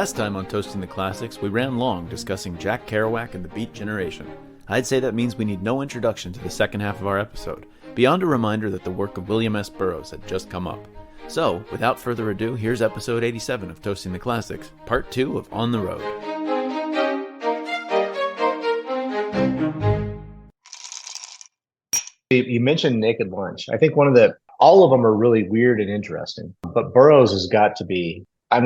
Last time on Toasting the Classics, we ran long discussing Jack Kerouac and the Beat Generation. I'd say that means we need no introduction to the second half of our episode, beyond a reminder that the work of William S. Burroughs had just come up. So, without further ado, here's episode 87 of Toasting the Classics, part 2 of On the Road. You mentioned Naked Lunch. I think all of them are really weird and interesting, but Burroughs has got to be, I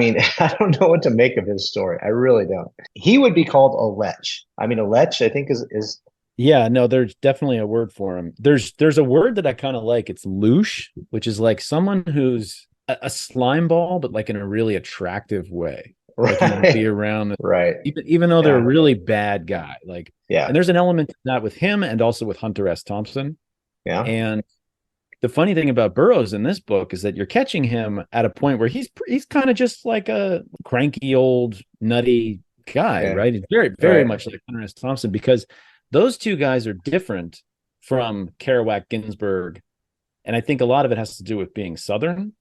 don't know what to make of his story. I really don't. He would be called a lech. A lech, I think is. Yeah, no, there's definitely a word for him. There's a word that I kind of like. It's louche, which is like someone who's a slime ball, but like in a really attractive way. Right. Like you want to be around, right? Even though they're a really bad guy, like yeah. And there's an element to that with him, and also with Hunter S. Thompson. Yeah. And the funny thing about Burroughs in this book is that you're catching him at a point where he's kind of just like a cranky old nutty guy, right? He's very much like Hunter S. Thompson, because those two guys are different from Kerouac, Ginsberg, and I think a lot of it has to do with being Southern,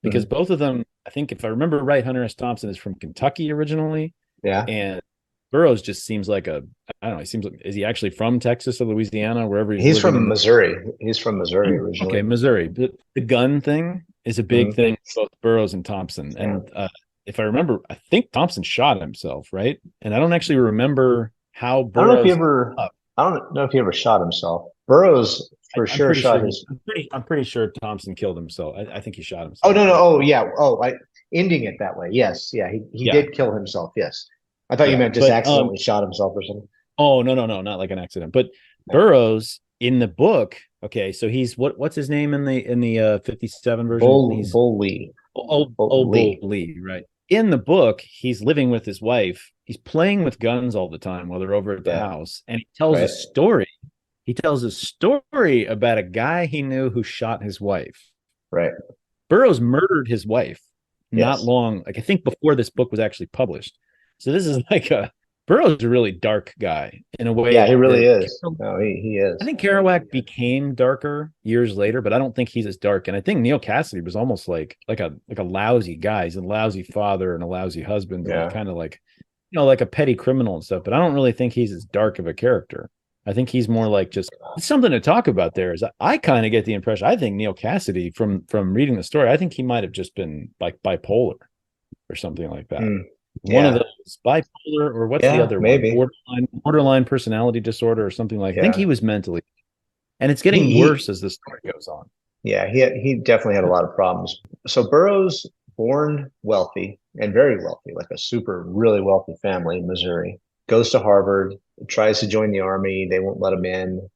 because both of them, I think if I remember right, Hunter S. Thompson is from Kentucky originally, and Burroughs just seems like I don't know. He seems like, is he actually from Texas or Louisiana, wherever he's from Missouri? He's from Missouri originally. Okay, Missouri. The gun thing is a big thing for both Burroughs and Thompson. And if I remember, I think Thompson shot himself, right? And I don't actually remember how Burroughs. I don't know if he ever shot himself. Burroughs sure shot his. I'm pretty sure Thompson killed himself. I think he shot himself. Oh no! Oh yeah! Ending it that way. Yes, yeah. He did kill himself. Yes. I thought you meant just accidentally shot himself or something. Oh, no, not like an accident. But Burroughs in the book, okay, so he's what's his name in the 57 version? Bull Lee. Bull Lee, right. In the book, he's living with his wife. He's playing with guns all the time while they're over at the house, and he tells a story. He tells a story about a guy he knew who shot his wife. Right. Burroughs murdered his wife not long, I think before this book was actually published. So this is like Burroughs is a really dark guy in a way. Yeah, he really is. No, he is. I think Kerouac became darker years later, but I don't think he's as dark. And I think Neal Cassady was almost like a lousy guy. He's a lousy father and a lousy husband, and kind of like, like a petty criminal and stuff. But I don't really think he's as dark of a character. I think he's more like just something to talk about. There is, I kind of get the impression. I think Neal Cassady, from reading the story, I think he might have just been like bipolar or something like that. One of those, bipolar, or what's the other maybe one? Borderline personality disorder or something like that. I think he was mentally, and it's getting worse as the story goes on. Yeah, he definitely had a lot of problems. So Burroughs, born wealthy and very wealthy, like a super really wealthy family in Missouri, goes to Harvard, tries to join the army. They won't let him in.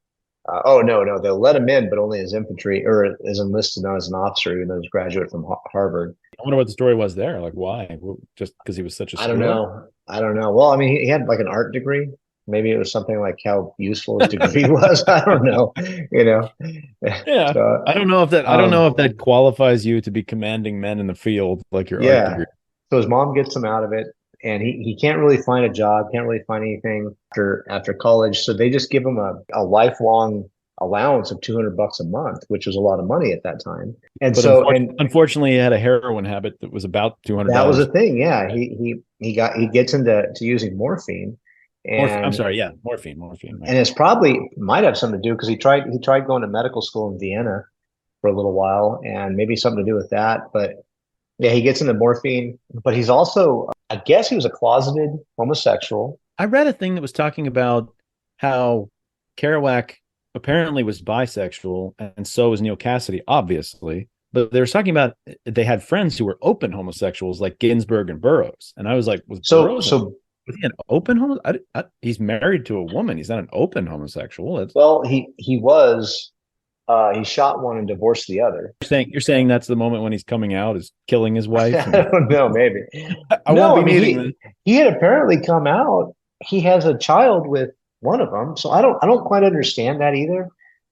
No, they'll let him in, but only as infantry or as enlisted, not as an officer, even though he's a graduate from Harvard. I wonder what the story was there. Like, why? Just because he was such a I don't know. Well, he had like an art degree. Maybe it was something like how useful his degree was. I don't know. Yeah. So, I don't know if that qualifies you to be commanding men in the field, like your art degree. So his mom gets him out of it, and he can't really find a job, can't really find anything after college. So they just give him a lifelong allowance of $200 a month, which was a lot of money at that time. And unfortunately, he had a heroin habit that was about $200. That was a thing. Yeah, he gets into using morphine. And morphine. Right. And it's might have something to do because he tried going to medical school in Vienna for a little while, and maybe something to do with that. But yeah, he gets into morphine, but he's also, I guess he was a closeted homosexual. I read a thing that was talking about how Kerouac apparently was bisexual, and so was Neal Cassady, obviously. But they were talking about they had friends who were open homosexuals, like Ginsberg and Burroughs. And I was like, was he an open homosexual? He's married to a woman. He's not an open homosexual. Well, he was. He shot one and divorced the other. You're saying that's the moment when he's coming out, is killing his wife? I don't know, maybe. He had apparently come out. He has a child with one of them, so I don't quite understand that either.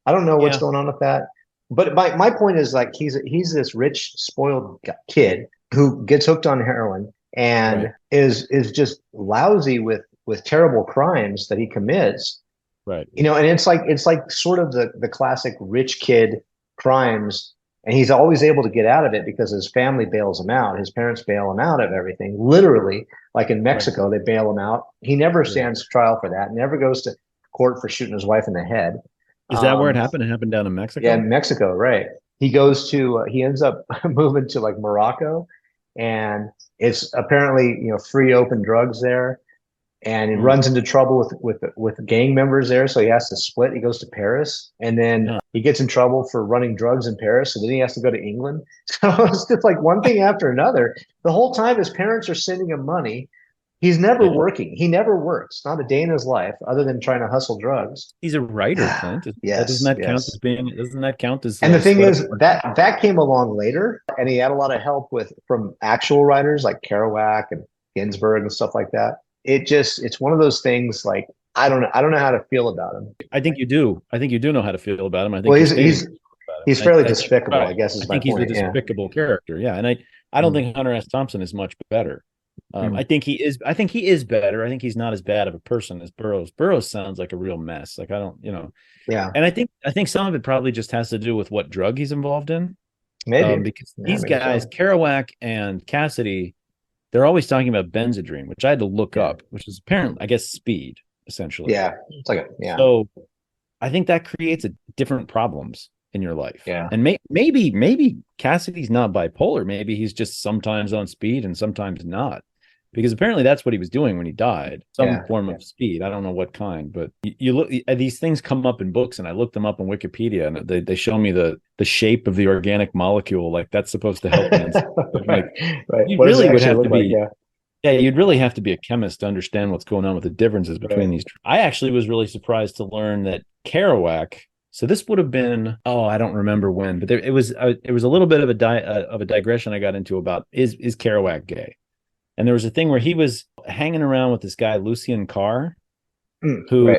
I don't know what's going on with that. But my point is, like, he's this rich, spoiled kid who gets hooked on heroin and is just lousy with terrible crimes that he commits. Right. And it's like sort of the classic rich kid crimes And he's always able to get out of it because his family bails him out. His parents bail him out of everything. Literally, like in Mexico, they bail him out. He never stands trial for that. Never goes to court for shooting his wife in the head. Is that where it happened? It happened down in Mexico? Yeah, in Mexico, right. He goes to, he ends up moving to like Morocco, and it's apparently, free open drugs there. And he runs into trouble with gang members there, so he has to split. He goes to Paris, and then he gets in trouble for running drugs in Paris, so then he has to go to England. So it's just like one thing after another. The whole time his parents are sending him money. He's never working. He never works, not a day in his life, other than trying to hustle drugs. He's a writer, Clint. Yes, doesn't that count as being? Doesn't that count as? And the thing is that came along later, and he had a lot of help from actual writers like Kerouac and Ginsberg and stuff like that. It's one of those things, like I don't know how to feel about him. I think you do know how to feel about him. I think he's fairly despicable, I guess is my point. I think he's a despicable character. Yeah. And I don't think Hunter S. Thompson is much better. I think he is better. I think he's not as bad of a person as Burroughs. Burroughs sounds like a real mess. Like, I don't, Yeah. And I think some of it probably just has to do with what drug he's involved in. Maybe. Because these guys, Kerouac and Cassidy, they're always talking about Benzedrine, which I had to look up, which is apparently, I guess, speed, essentially. Yeah. It's like So I think that creates different problems in your life. Yeah. And maybe Cassidy's not bipolar. Maybe he's just sometimes on speed and sometimes not. Because apparently that's what he was doing when he died. Some form of speed. I don't know what kind, but you look, these things come up in books, and I looked them up on Wikipedia, and they show me the shape of the organic molecule. Like, that's supposed to help me. Right. You really would have to be, you'd really have to be a chemist to understand what's going on with the differences between these. I actually was really surprised to learn that Kerouac. So this would have been, I don't remember when, but it was a little bit of a digression I got into about is Kerouac gay? And there was a thing where he was hanging around with this guy, Lucien Carr, who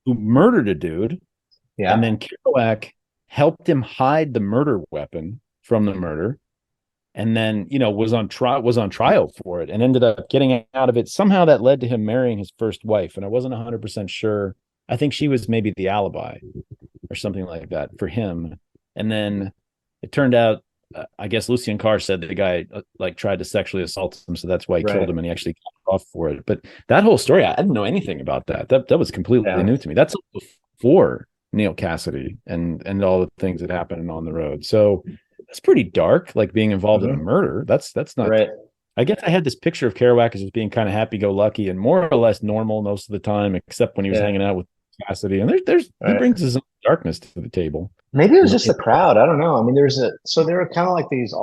murdered a dude. Yeah. And then Kerouac helped him hide the murder weapon from the murder. And then, was on trial for it and ended up getting out of it. Somehow that led to him marrying his first wife. And I wasn't 100% sure. I think she was maybe the alibi or something like that for him. And then it turned out, I guess Lucien Carr said that the guy tried to sexually assault him, so that's why he killed him, and he actually got off for it. But that whole story, I didn't know anything about that. That was completely new to me. That's before Neil Cassidy and all the things that happened on the road. So that's pretty dark, like being involved in a murder. That's not right. I guess I had this picture of Kerouac as being kind of happy-go-lucky and more or less normal most of the time, except when he was hanging out with Cassidy. And he brings his own darkness to the table. Maybe it was just the crowd. I don't know. I mean, there were kind of like this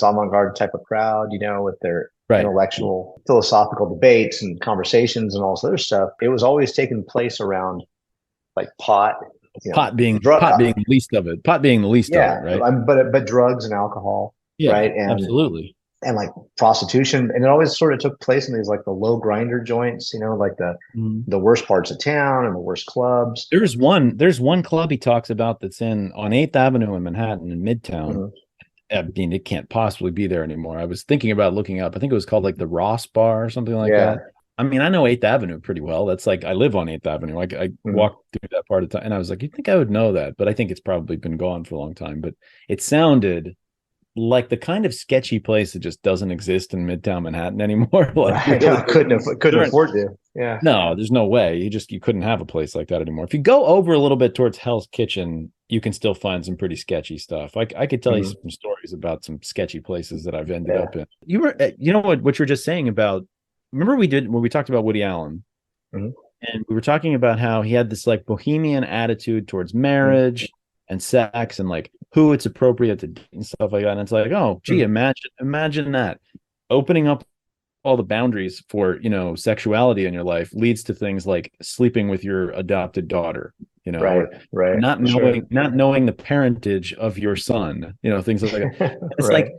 avant-garde type of crowd, with their intellectual, philosophical debates and conversations and all this other stuff. It was always taking place around like pot. Pot being the least of it. Pot being the least of it, right? But drugs and alcohol, right? And absolutely. And like prostitution, and it always sort of took place in these like the low grinder joints, like the worst parts of town and the worst clubs. There's one club he talks about that's on 8th Avenue in Manhattan in Midtown. I mean, it can't possibly be there anymore. I was thinking about looking up. I think it was called like the Ross Bar or something like that. I mean, I know 8th Avenue pretty well. That's like, I live on 8th Avenue. I walk through that part of time, and I was like, you'd think I would know that, but I think it's probably been gone for a long time. But it sounded like the kind of sketchy place that just doesn't exist in Midtown Manhattan anymore. Couldn't afford to. Yeah. No, there's no way. You couldn't have a place like that anymore. If you go over a little bit towards Hell's Kitchen, you can still find some pretty sketchy stuff. I could tell you some stories about some sketchy places that I've ended up in. You were, what you were just saying about. Remember when we talked about Woody Allen, and we were talking about how he had this like bohemian attitude towards marriage and sex and like who it's appropriate to date and stuff like that. And it's like, oh, gee, imagine that opening up all the boundaries for, sexuality in your life leads to things like sleeping with your adopted daughter, right. Not knowing the parentage of your son, things like that. It's like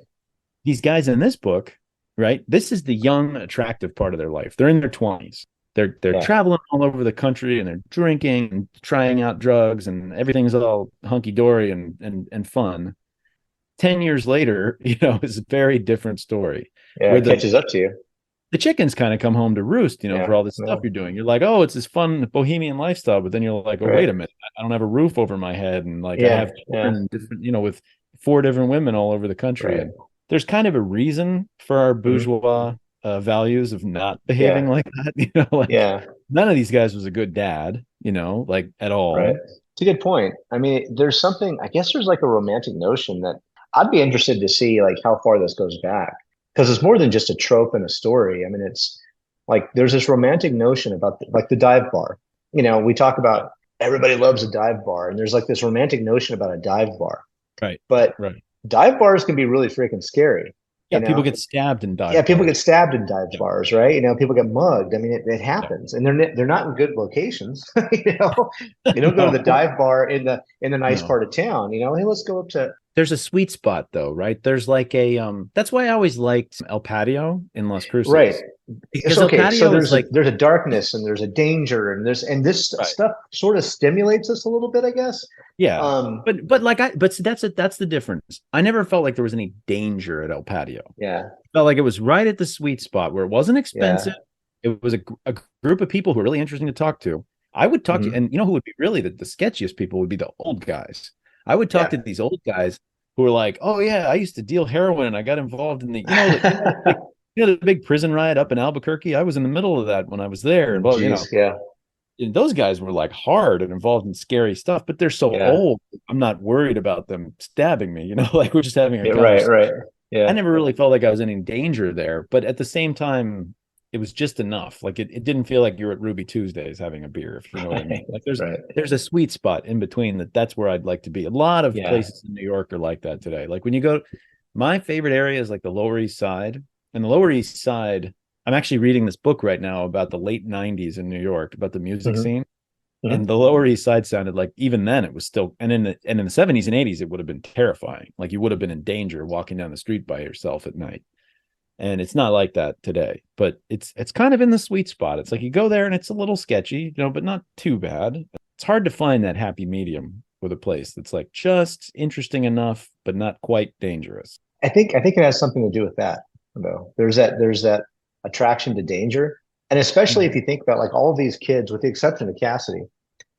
these guys in this book, right? This is the young, attractive part of their life. They're in their 20s. They're traveling all over the country, and they're drinking and trying out drugs, and everything's all hunky-dory and fun. 10 years later, it's a very different story. Yeah, it catches up to you. The chickens kind of come home to roost, for all this stuff you're doing. You're like, oh, it's this fun bohemian lifestyle, but then you're like, oh, wait a minute, I don't have a roof over my head, and like I have different, with 4 different women all over the country. Right. And there's kind of a reason for our bourgeois values of not behaving like that. Like none of these guys was a good dad, like at all. Right. It's a good point. I mean, there's something, I guess there's like a romantic notion that I'd be interested to see like how far this goes back, because it's more than just a trope in a story. I mean, it's like there's this romantic notion about like the dive bar. We talk about everybody loves a dive bar, and there's like this romantic notion about a dive bar. Right. But dive bars can be really freaking scary. Yeah, people get stabbed in dive. Yeah, people get stabbed in dive bars, right? People get mugged. I mean, it happens, and they're not in good locations. You don't go to the dive bar in the nice part of town. Hey, let's go up to. There's a sweet spot though, right? There's like a that's why I always liked El Patio in Las Cruces. Right. Because okay. El Patio so there's like there's a darkness and there's a danger and this stuff sort of stimulates us a little bit, I guess. Yeah. But that's the difference. I never felt like there was any danger at El Patio. Yeah. I felt like it was right at the sweet spot where it wasn't expensive. Yeah. It was a group of people who were really interesting to talk to. I would talk to, and who would be really the sketchiest people would be the old guys. I would talk to these old guys who were like, "Oh yeah, I used to deal heroin and I got involved in the the big prison riot up in Albuquerque. I was in the middle of that when I was there." And and those guys were like hard and involved in scary stuff, but they're so old. I'm not worried about them stabbing me. Like we're just having a conversation. Right. Yeah. I never really felt like I was in any danger there, but at the same time, it was just enough. Like it didn't feel like you're at Ruby Tuesdays having a beer, if you know what I mean. Like there's a sweet spot in between that's where I'd like to be. A lot of places in New York are like that today. Like when you go, my favorite area is like the Lower East Side. And the Lower East Side, I'm actually reading this book right now about the late 90s in New York, about the music scene. And the Lower East Side sounded like, even then it was still, and in the 70s and 80s, it would have been terrifying. Like you would have been in danger walking down the street by yourself at night. And it's not like that today, but it's kind of in the sweet spot. It's like you go there and it's a little sketchy, but not too bad. It's hard to find that happy medium with a place that's like just interesting enough, but not quite dangerous. I think it has something to do with that, though. There's that attraction to danger. And especially if you think about like all of these kids, with the exception of Cassidy.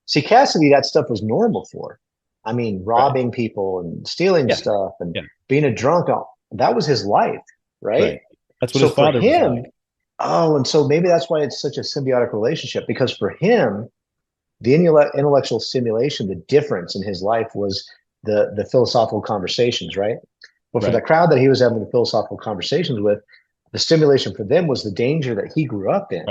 See, Cassidy, that stuff was normal for. I mean, robbing people and stealing stuff and being a drunk. That was his life. Right. That's what his father was like. Oh, and so maybe that's why it's such a symbiotic relationship, because for him, the intellectual stimulation, the difference in his life was the philosophical conversations, right? But for the crowd that he was having the philosophical conversations with, the stimulation for them was the danger that he grew up in.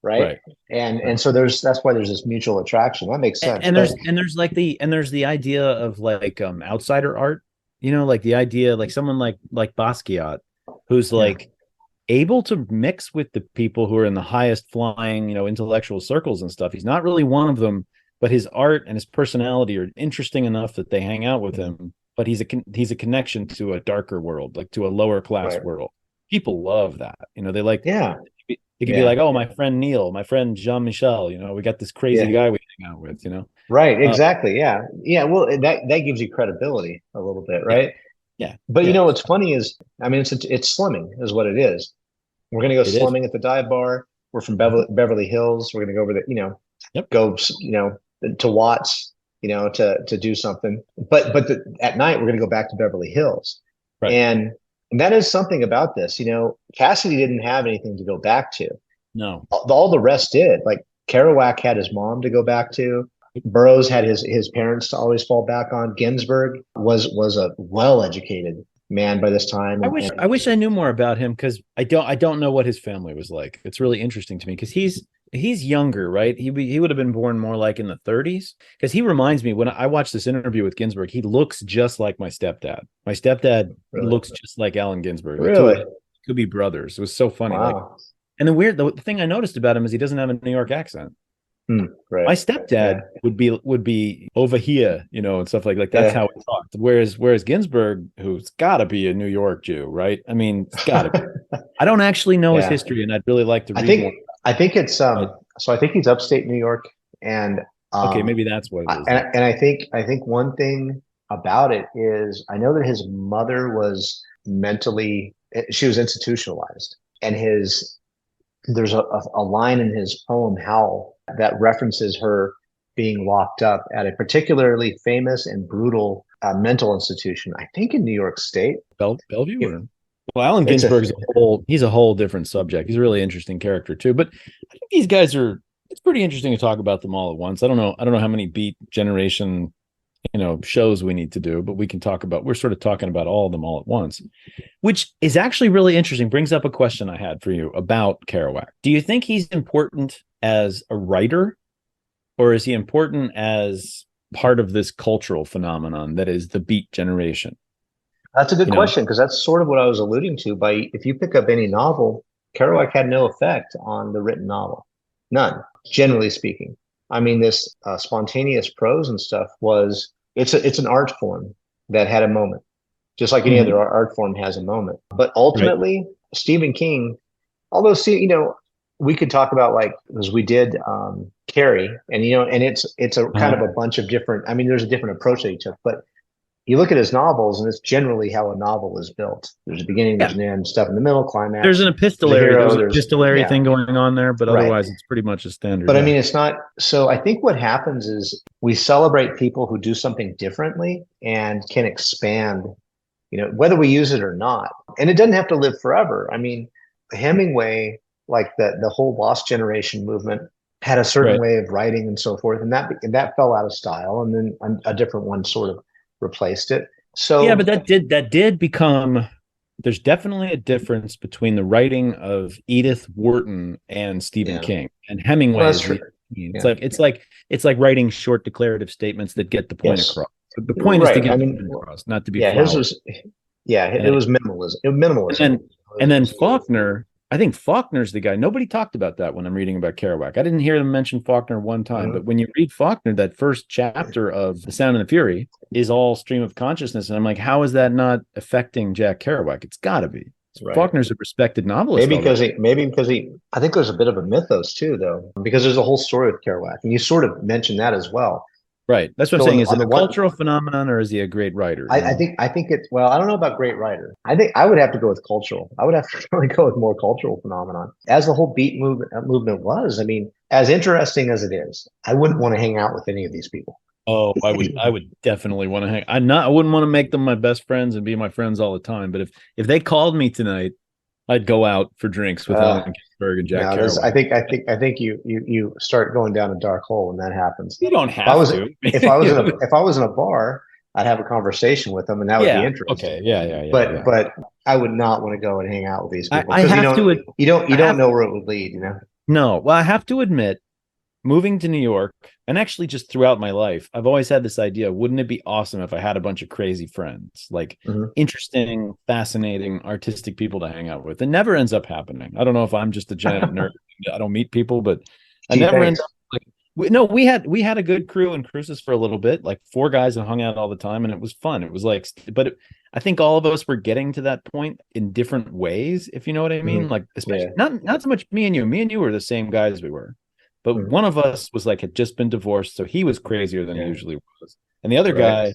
Right. And so that's why there's this mutual attraction. That makes sense. And there's the idea of like outsider art, like the idea, like someone like Basquiat, who's like able to mix with the people who are in the highest flying, intellectual circles and stuff. He's not really one of them, but his art and his personality are interesting enough that they hang out with him. But he's a connection to a darker world, like to a lower class world. People love that. They like, it could be like, oh, my friend Neil, my friend Jean-Michel, we got this crazy guy we hang out with, Right. Exactly. Yeah. Well, that gives you credibility a little bit. Right. Yeah. But what's funny is, I mean, it's slumming is what it is. We're going to go slumming at the dive bar. We're from Beverly Hills. We're going to go over there, go, to Watts, to do something. But at night, we're going to go back to Beverly Hills. Right. And that is something about this. Cassidy didn't have anything to go back to. No. All the rest did. Like Kerouac had his mom to go back to. Burroughs had his parents to always fall back on. Ginsberg was a well-educated man by this time. I wish I knew more about him, because I don't know what his family was like. It's really interesting to me because he's younger, right? He would have been born more like in the 30s, because he reminds me, when I watched this interview with Ginsberg, he looks just like my stepdad. My stepdad looks just like Allen Ginsberg. Really? Could be brothers. It was so funny. Wow. And the thing I noticed about him is he doesn't have a New York accent. Right. My stepdad would be over here, and stuff like that's how he talked. Whereas Ginsberg, who's got to be a New York Jew, right? I mean, it's got to be. I don't actually know his history, and I'd really like to read more. I think it's so I think he's upstate New York, and okay, maybe that's what it is. And I think one thing about it is, I know that his mother was she was institutionalized, and there's a line in his poem Howl that references her being locked up at a particularly famous and brutal mental institution, I think in New York State. Bellevue? Well, Allen Ginsberg's he's a whole different subject. He's a really interesting character too. But I think these guys it's pretty interesting to talk about them all at once. I don't know how many Beat Generation, shows we need to do, but we're sort of talking about all of them all at once, which is actually really interesting. Brings up a question I had for you about Kerouac. Do you think he's important as a writer, or is he important as part of this cultural phenomenon that is the Beat Generation? That's a good question, because that's sort of what I was alluding to. If you pick up any novel, Kerouac had no effect on the written novel. None, generally speaking. I mean, this spontaneous prose and stuff it's an art form that had a moment, just like any other art form has a moment. But ultimately, Stephen King, although, we could talk about, like, as we did Carrie, and it's a kind of a bunch of different, I mean, there's a different approach that he took, but you look at his novels, and it's generally how a novel is built. There's a beginning, there's an end, stuff in the middle, climax. There's an epistolary thing going on there, but otherwise it's pretty much a standard. But I mean, it's not. So I think what happens is we celebrate people who do something differently and can expand, whether we use it or not. And it doesn't have to live forever. I mean, Hemingway, like the whole Lost Generation movement, had a certain way of writing and so forth, and that fell out of style, and then a different one sort of replaced it. So yeah, but that did become. There's definitely a difference between the writing of Edith Wharton and Stephen King, and Hemingway. Well, that's true. It's like writing short declarative statements that get the point across. The point is to get the point across, not to be. Yeah, it was minimalism. Minimalism. And then Faulkner. I think Faulkner's the guy. Nobody talked about that when I'm reading about Kerouac. I didn't hear them mention Faulkner one time, but when you read Faulkner, that first chapter of The Sound and the Fury is all stream of consciousness. And I'm like, how is that not affecting Jack Kerouac? It's got to be. Faulkner's a respected novelist. Maybe because he, I think there's a bit of a mythos too, though, because there's a whole story with Kerouac, and you sort of mentioned that as well. Right. That's what I'm saying. Is it a cultural phenomenon, or is he a great writer? I think it's, well, I don't know about great writer. I think I would have to go with cultural. I would have to really go with more cultural phenomenon. As the whole Beat movement was, I mean, as interesting as it is, I wouldn't want to hang out with any of these people. Oh, I would definitely want to hang. I wouldn't want to make them my best friends and be my friends all the time. But if they called me tonight, I'd go out for drinks with Allen Ginsberg and Jack Kerouac. I think you start going down a dark hole when that happens. You don't have to. If I was in a bar, I'd have a conversation with them, and that would be interesting. Okay, yeah. But I would not want to go and hang out with these people, because you don't know where it would lead. No, well, I have to admit, moving to New York, and actually just throughout my life, I've always had this idea: wouldn't it be awesome if I had a bunch of crazy friends, like interesting, fascinating, artistic people to hang out with? It never ends up happening. I don't know if I'm just a giant nerd. I don't meet people, but I never end up we had a good crew in Cruces for a little bit, like 4 guys that hung out all the time, and it was fun. It was like, I think all of us were getting to that point in different ways, if you know what I mean. Like, especially not so much me and you. Me and you were the same guys we were. But one of us was had just been divorced, so he was crazier than he usually was, and the other guy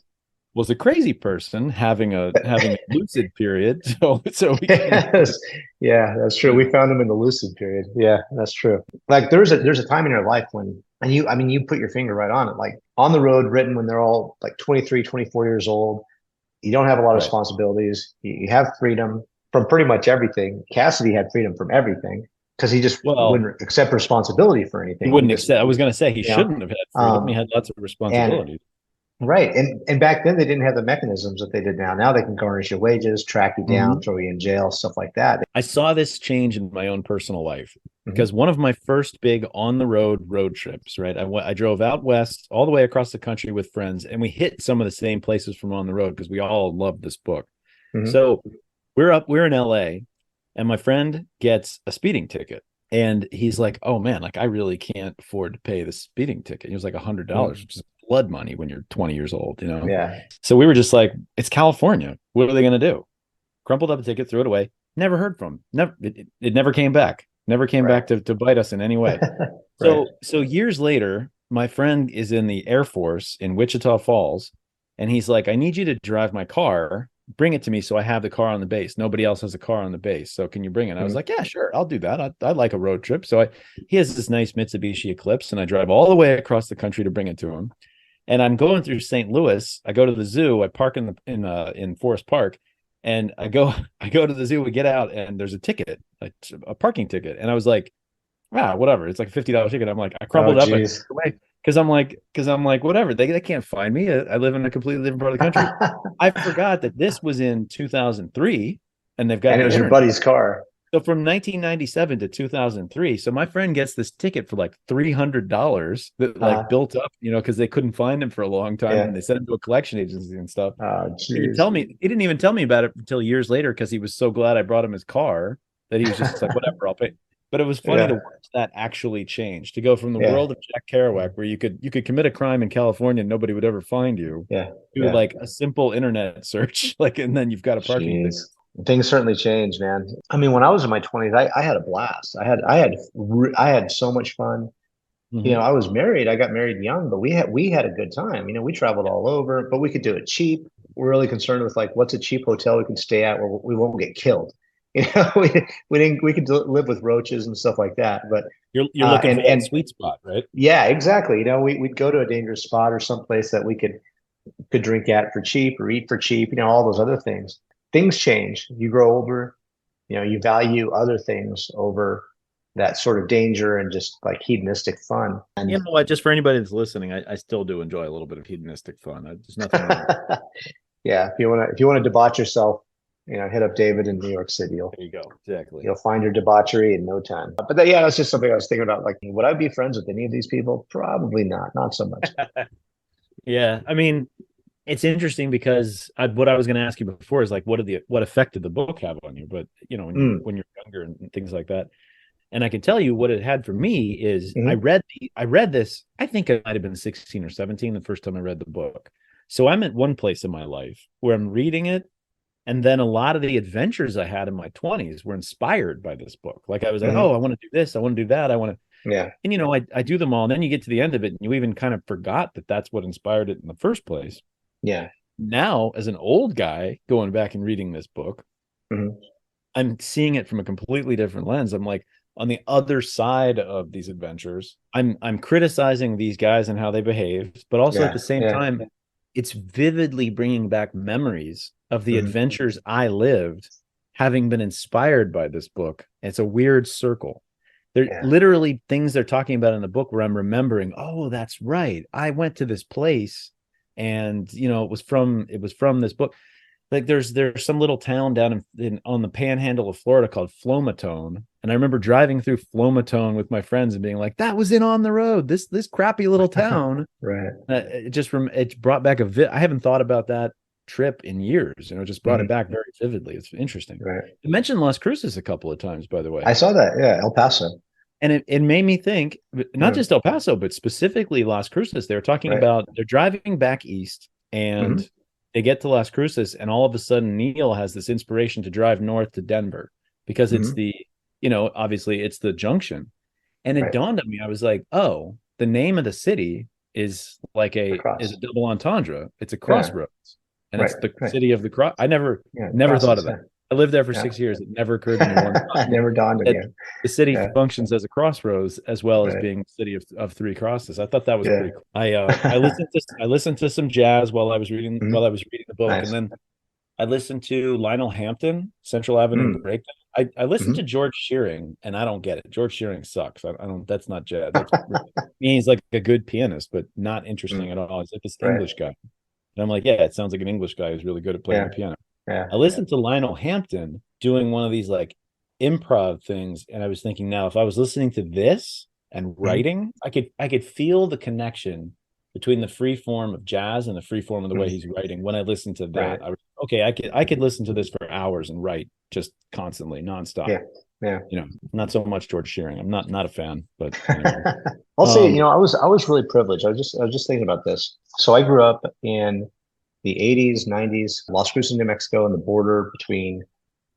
was a crazy person having a lucid period. So that's true. We found him in the lucid period. Yeah, that's true. Like there's a time in your life when, and you put your finger right on it. Like On the Road, written when they're all like 23, 24 years old. You don't have a lot of responsibilities. You have freedom from pretty much everything. Cassidy had freedom from everything, because he just wouldn't accept responsibility for anything. He wouldn't accept. I was going to say he shouldn't have had freedom. He had lots of responsibilities. And back then they didn't have the mechanisms that they did now. Now they can garnish your wages, track you down, throw you in jail, stuff like that. I saw this change in my own personal life because one of my first big on the road trips, right? I drove out west all the way across the country with friends, and we hit some of the same places from On the Road because we all loved this book. So we're in LA. And my friend gets a speeding ticket, and he's like, "Oh man, like I really can't afford to pay the speeding ticket." He was like $100, which is blood money when you're 20 years old, Yeah. So we were just like, "It's California. What are they going to do?" Crumpled up a ticket, threw it away. Never heard from him. Never. It never came back. Never came back to bite us in any way. So years later, my friend is in the Air Force in Wichita Falls, and he's like, "I need you to drive my car. Bring it to me so I have the car on the base. Nobody else has a car on the base. So can you bring it?" I was like, "Yeah, sure. I'll do that. I like a road trip." So he has this nice Mitsubishi Eclipse, and I drive all the way across the country to bring it to him. And I'm going through St. Louis. I go to the zoo. I park in Forest Park, and I go to the zoo. We get out, and there's a ticket, a parking ticket. And I was like, whatever. It's like a $50 ticket. I'm like, I crumbled up and away because I'm like, whatever. They can't find me. I live in a completely different part of the country. I forgot that this was in 2003, and they've got and it was your buddy's car. So from 1997 to 2003, so my friend gets this ticket for like $300 that like built up, because they couldn't find him for a long time, and they sent him to a collection agency and stuff. He didn't even tell me about it until years later because he was so glad I brought him his car that he was just like, whatever, I'll pay. But it was funny to watch that actually change, to go from the world of Jack Kerouac, where you could commit a crime in California and nobody would ever find you, to like a simple internet search, like, and then you've got a parking ticket. Things certainly change, man. I mean, when I was in my 20s, I had a blast. I had so much fun. Mm-hmm. I was married. I got married young, but we had a good time. We traveled all over, but we could do it cheap. We're really concerned with like, what's a cheap hotel we can stay at where we won't get killed. We could live with roaches and stuff like that. But you're looking for that sweet spot, right? Yeah, exactly. We'd go to a dangerous spot or someplace that we could drink at for cheap or eat for cheap. All those other things. Things change. You grow older, you value other things over that sort of danger and just like hedonistic fun. And you know what? Just for anybody that's listening, I still do enjoy a little bit of hedonistic fun. There's nothing wrong. Yeah, if you want to debauch yourself, hit up David in New York City. There you go. Exactly. You'll find your debauchery in no time. But that's just something I was thinking about. Like, would I be friends with any of these people? Probably not. Not so much. Yeah, I mean, it's interesting because what I was going to ask you before is like, what effect did the book have on you? But when you're younger and things like that, and I can tell you what it had for me is I read this. I think I might have been 16 or 17 the first time I read the book. So I'm at one place in my life where I'm reading it, and then a lot of the adventures I had in my 20s were inspired by this book. Like I was like, oh, I want to do this, I want to do that, I want to. Yeah. And I do them all, and then you get to the end of it, and you even kind of forgot that that's what inspired it in the first place. Yeah. Now, as an old guy going back and reading this book, I'm seeing it from a completely different lens. I'm like, on the other side of these adventures, I'm criticizing these guys and how they behave, but also at the same time, it's vividly bringing back memories of the adventures I lived, having been inspired by this book. It's a weird circle. They're literally things they're talking about in the book where I'm remembering, oh, that's right, I went to this place. And it was from this book. Like there's some little town down on the panhandle of Florida called Flomatone, and I remember driving through Flomatone with my friends and being like, "That was in On the Road. This crappy little town." Right. It brought back I haven't thought about that trip in years. It just brought it back very vividly. It's interesting. Right. You mentioned Las Cruces a couple of times, by the way. I saw that. Yeah, El Paso. And it made me think, not just El Paso, but specifically Las Cruces. They were talking about, they're driving back east, and they get to Las Cruces, and all of a sudden Neil has this inspiration to drive north to Denver because it's obviously it's the junction. And it dawned on me, I was like, oh, the name of the city is like a double entendre. It's a crossroads. And it's the city of the cross. I never thought of that. I lived there for 6 years. It never occurred to me one time. Never dawned on you. The city functions as a crossroads as well as being a city of three crosses. I thought that was pretty cool. I listened to some jazz while I was reading the book, and then I listened to Lionel Hampton, Central Avenue Breakdown. I listened to George Shearing, and I don't get it. George Shearing sucks. I don't. That's not jazz. He's like a good pianist, but not interesting at all. He's like this English guy, and I'm like, yeah, it sounds like an English guy who's really good at playing the piano. Yeah. I listened to Lionel Hampton doing one of these like improv things, and I was thinking, now if I was listening to this and writing, I could feel the connection between the free form of jazz and the free form of the way he's writing. When I listened to that, I could listen to this for hours and write just constantly, nonstop. Yeah. Not so much George Shearing. I'm not a fan, but I'll say, I was really privileged. I was just thinking about this. So I grew up in the 80s, 90s, Las Cruces, New Mexico, and the border between,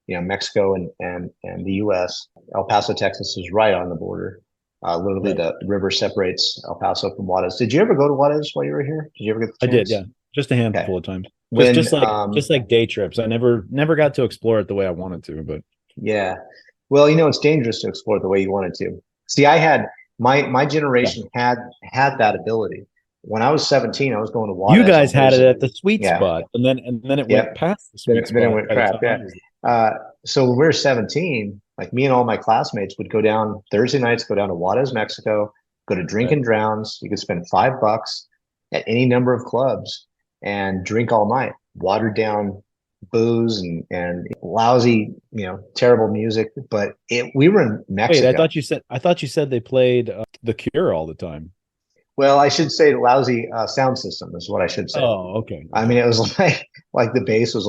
Mexico and the U.S. El Paso, Texas is right on the border. Literally, the river separates El Paso from Juarez. Did you ever go to Juarez while you were here? Did you ever get the chance? I did, yeah, just a handful of times. Just like day trips. I never got to explore it the way I wanted to, but yeah. Well, it's dangerous to explore it the way you wanted to. See, I had my generation had that ability. when I was 17, I was going to You Juarez guys on had it Thursday. at the sweet spot, and then it went past the sweet spot. Then it went crap. So when we were 17, like me and all my classmates would go down Thursday nights, go down to Juarez, Mexico, go to Drink and Drowns. You could spend $5 at any number of clubs and drink all night, watered down booze and lousy, terrible music. But we were in Mexico. Wait, I thought you said they played The Cure all the time. Well, I should say lousy sound system is what I should say. Oh, okay. I mean, it was like the bass was,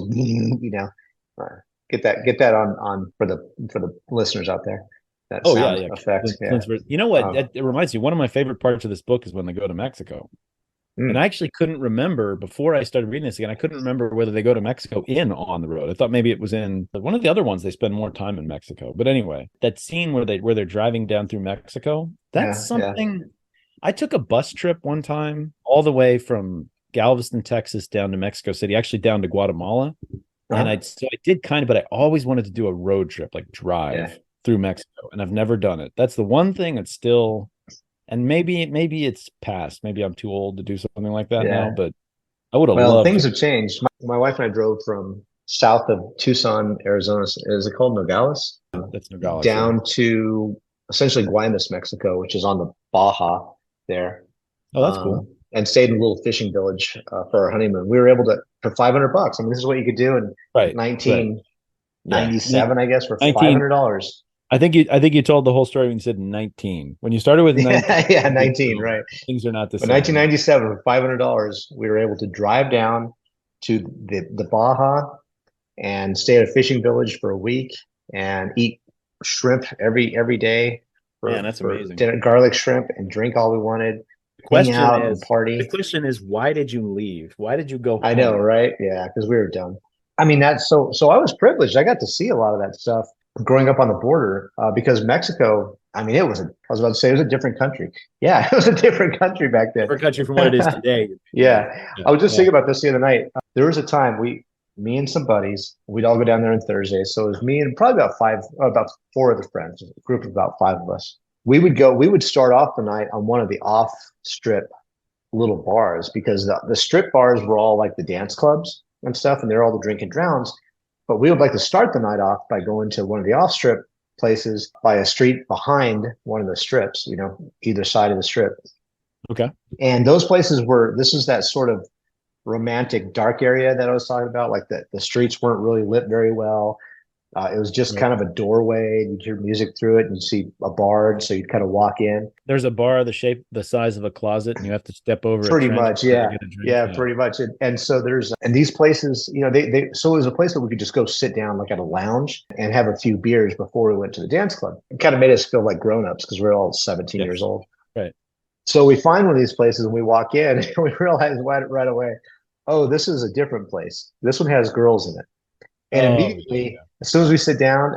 get that on for the listeners out there. That sound effect. You know what? It reminds me. One of my favorite parts of this book is when they go to Mexico. And I actually couldn't remember before I started reading this again. I couldn't remember whether they go to Mexico On the Road. I thought maybe it was in one of the other ones. They spend more time in Mexico. But anyway, that scene where they're driving down through Mexico, that's something. Yeah. I took a bus trip one time all the way from Galveston, Texas, down to Mexico City, actually down to Guatemala. And I did kind of, but I always wanted to do a road trip, like drive through Mexico, and I've never done it. That's the one thing that's still. And maybe it's past. Maybe I'm too old to do something like that now, but I would have loved. Well, things have changed. My wife and I drove from south of Tucson, Arizona. Is it called Nogales? That's Nogales. Down to essentially Guaymas, Mexico, which is on the Baja there. Oh, that's cool. And stayed in a little fishing village for our honeymoon. We were able to, for $500. I mean, this is what you could do in 1997, I guess, for $500. I think you told the whole story when you said 19. When you started with 19, 19, right? Things are not the same. 1997, for $500, we were able to drive down to the Baja and stay at a fishing village for a week and eat shrimp every day. That's amazing. Dinner, garlic shrimp, and drink all we wanted. The question is, why did you leave? Why did you go home? I know, right? Yeah, because we were done. I mean, that's so I was privileged. I got to see a lot of that stuff growing up on the border, because Mexico, I mean, it was a different country. Yeah, it was a different country back then. Different country from what it is today. I was just thinking about this the other night. There was a time me and some buddies, we'd all go down there on Thursdays. So it was me and probably about four other friends, a group of about five of us. We would start off the night on one of the off strip little bars, because the strip bars were all like the dance clubs and stuff, and they're all the drink and drowns. But we would like to start the night off by going to one of the off-strip places by a street behind one of the strips, either side of the strip. Okay. And those places this is that sort of romantic dark area that I was talking about. Like the streets weren't really lit very well. It was just kind of a doorway. You'd hear music through it, and you'd see a bar, so you'd kind of walk in. There's a bar the size of a closet, and you have to step over. Pretty much, pretty much. And so and these places, so it was a place that we could just go sit down like at a lounge and have a few beers before we went to the dance club. It kind of made us feel like grown-ups because we're all 17 years old. Right. So we find one of these places and we walk in and we realize right away, oh, this is a different place. This one has girls in it. And immediately, as soon as we sit down,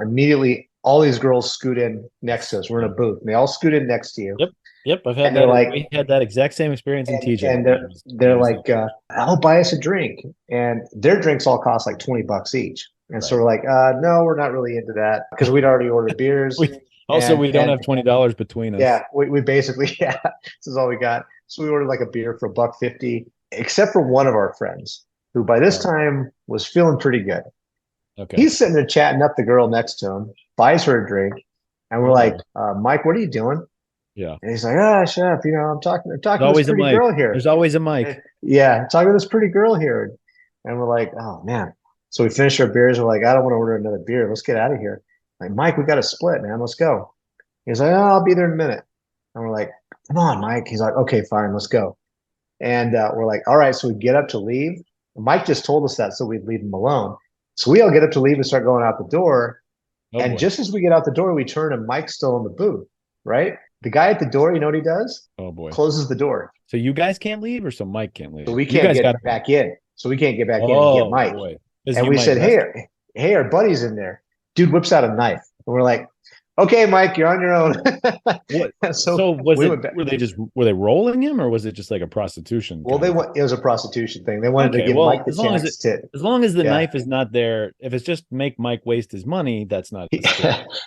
all these girls scoot in next to us. We're in a booth, and they all scoot in next to you. Yep. I've had that. We had that exact same experience in TJ. And they're like, "I'll buy us a drink," and their drinks all cost like $20 each. And so we're like, "No, we're not really into that," because we'd already ordered beers. We don't have $20 between us. Yeah, we basically this is all we got. So we ordered like a beer for $1.50, except for one of our friends who by this time was feeling pretty good. Okay. He's sitting there chatting up the girl next to him, buys her a drink, and we're like, Mike, what are you doing? Yeah. And he's like, chef, I'm talking to this pretty girl here. There's always a mic. Yeah, talking to this pretty girl here. And we're like, oh man. So we finish our beers. We're like, I don't want to order another beer. Let's get out of here. Like, Mike, we got to split, man. Let's go. He's like, I'll be there in a minute. And we're like, come on, Mike. He's like, okay, fine, let's go. And we're like, all right. So we get up to leave. Mike just told us that so we'd leave him alone. So we all get up to leave and start going out the door. Just as we get out the door, we turn and Mike's still in the booth, right? The guy at the door, you know what he does? Oh, boy. Closes the door. So you guys can't leave, or so Mike can't leave? So we can't get back in. So we can't get back in and get Mike. And we said, hey, our buddy's in there. Dude whips out a knife. And we're like, okay, Mike, you're on your own. Were they rolling him, or was it just like a prostitution? Well, it was a prostitution thing. They wanted to give Mike the chance to. As long as the knife is not there, if it's just make Mike waste his money, that's not.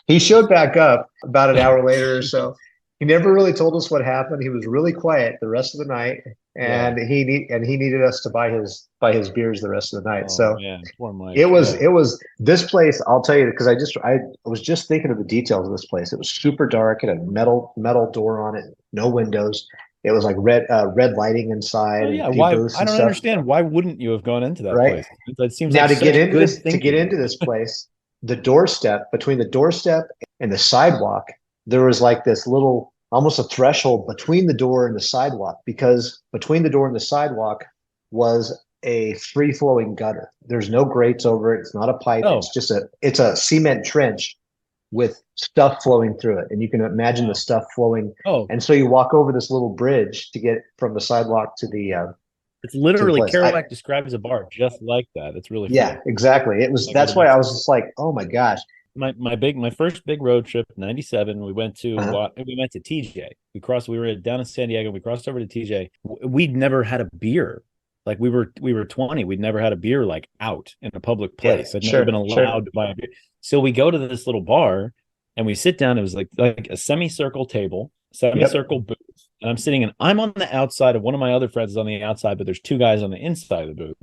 He showed back up about an hour later or so. He never really told us what happened. He was really quiet the rest of the night. and he needed us to buy his beers the rest of the night. Oh, so man, poor Mike. it was this place. I'll tell you, because I was just thinking of the details of this place. It was super dark. It had a metal door on it, no windows. It was like red lighting inside. Oh, yeah. And Why? booths I and don't stuff. understand. Why wouldn't you have gone into that Right. place? That seems Now like to get into good this thinking. place, the doorstep between the doorstep and the sidewalk, there was like this little almost a threshold between the door and the sidewalk, because between the door and the sidewalk was a free flowing gutter. There's no grates over it. It's not a pipe. Oh. It's a cement trench with stuff flowing through it. And you can imagine the stuff flowing. Oh. And so you walk over this little bridge to get from the sidewalk to the it's literally Kerouac describes a bar just like that. It's really funny. Yeah, exactly. It was that's why I was just like, oh my gosh. My first big road trip, 97, we went to TJ. We were down in San Diego, we crossed over to TJ. We'd never had a beer. Like we were 20. We'd never had a beer like out in a public place. I'd never been allowed to buy a beer. So we go to this little bar and we sit down. It was like a semicircle table, semicircle booth. And I'm sitting, and I'm on the outside of one of my other friends is on the outside, but there's two guys on the inside of the booth.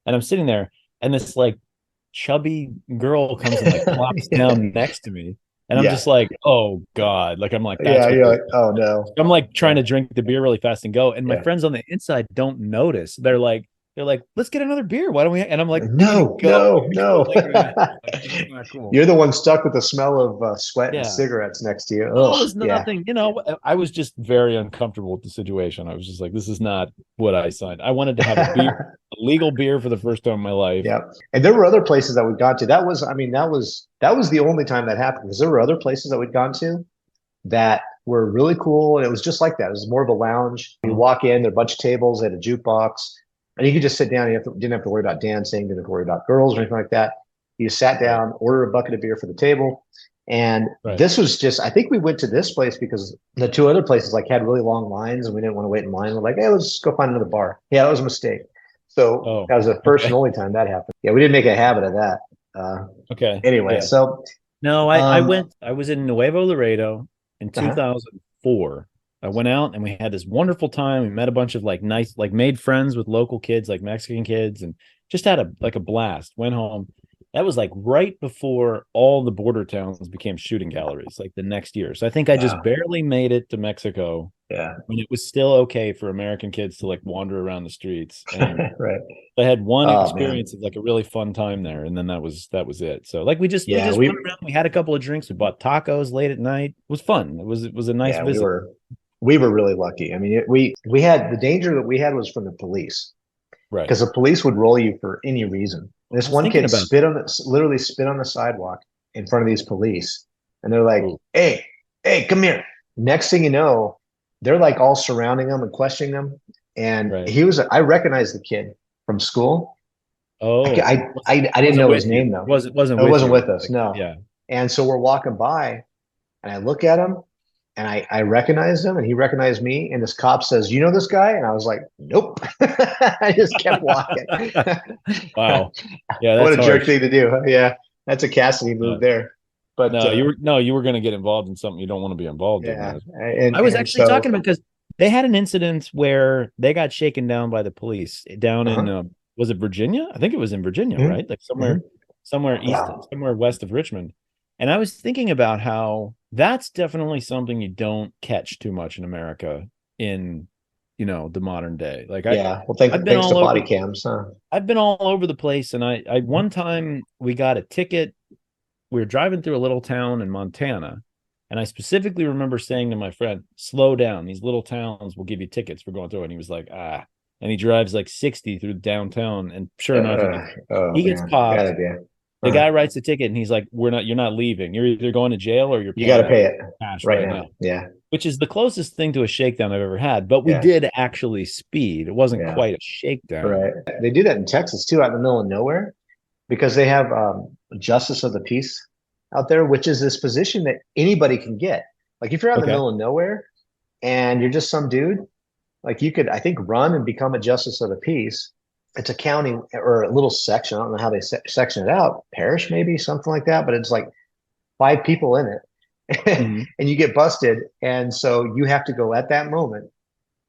And I'm sitting there, and this like chubby girl comes and like plops down next to me. And I'm just like, oh God. Like I'm like, you're like, oh no. I'm like trying to drink the beer really fast and go. And my friends on the inside don't notice. They're like, let's get another beer. Why don't we? And I'm like, no. Cool. You're the one stuck with the smell of sweat and cigarettes next to you. Oh, it was nothing. I was just very uncomfortable with the situation. I was just like, this is not what I signed. I wanted to have a beer, a legal beer for the first time in my life. Yeah. And there were other places that we'd gone to. That was the only time that happened, because there were other places that we'd gone to that were really cool. And it was just like that. It was more of a lounge. You walk in, there are a bunch of tables, they had a jukebox. And you could just sit down. Didn't have to worry about dancing, didn't have to worry about girls or anything like that. You sat down, order a bucket of beer for the table. And this was just, I think we went to this place because the two other places like had really long lines and we didn't want to wait in line. We're like, hey, let's just go find another bar. Yeah, that was a mistake. So that was the first and only time that happened. Yeah, we didn't make a habit of that. Anyway, so. No, I was in Nuevo Laredo in 2004. I went out and we had this wonderful time. We met a bunch of made friends with local kids, like Mexican kids, and just had a blast. Went home. That was like right before all the border towns became shooting galleries, like the next year. So I think I just barely made it to Mexico. Yeah. When it was still okay for American kids to like wander around the streets. And I had one experience of like a really fun time there. And then that was it. So like we just went around, we had a couple of drinks, we bought tacos late at night. It was fun. It was a nice visit. We were really lucky. I mean, we had the danger that we had was from the police, right? Because the police would roll you for any reason. This one kid literally spit on the sidewalk in front of these police, and they're like, "Hey, come here!" Next thing you know, they're like all surrounding them and questioning them. And I recognized the kid from school. Oh, I didn't know his name though. It wasn't with us. No. Yeah. And so we're walking by, and I look at him. And I recognized him and he recognized me. And this cop says, "You know this guy?" And I was like, "Nope." I just kept walking. Wow. Yeah. What a jerk thing to do. Yeah. That's a Cassidy move there. But you were going to get involved in something you don't want to be involved in. And I was actually talking about, because they had an incident where they got shaken down by the police down in, was it Virginia? I think it was in Virginia, right? Like somewhere east, somewhere west of Richmond. And I was thinking about how that's definitely something you don't catch too much in America in, the modern day. Like, thanks to body cams, huh? I've been all over the place. And I one time we got a ticket. We were driving through a little town in Montana. And I specifically remember saying to my friend, "Slow down. These little towns will give you tickets for going through." And he was like, "Ah." And he drives like 60 through downtown. And sure enough, he gets popped. The guy writes the ticket and he's like, you're not leaving. You're either going to jail or you got to pay it cash right now. Yeah. Which is the closest thing to a shakedown I've ever had. But we did actually speed. It wasn't quite a shakedown. Right. They do that in Texas too, out in the middle of nowhere, because they have justice of the peace out there, which is this position that anybody can get. Like if you're out in the middle of nowhere and you're just some dude, like you could, I think, run and become a justice of the peace. It's a county or a little section. I don't know how they section it out. Parish, maybe something like that. But it's like 5 people in it, and you get busted. And so you have to go at that moment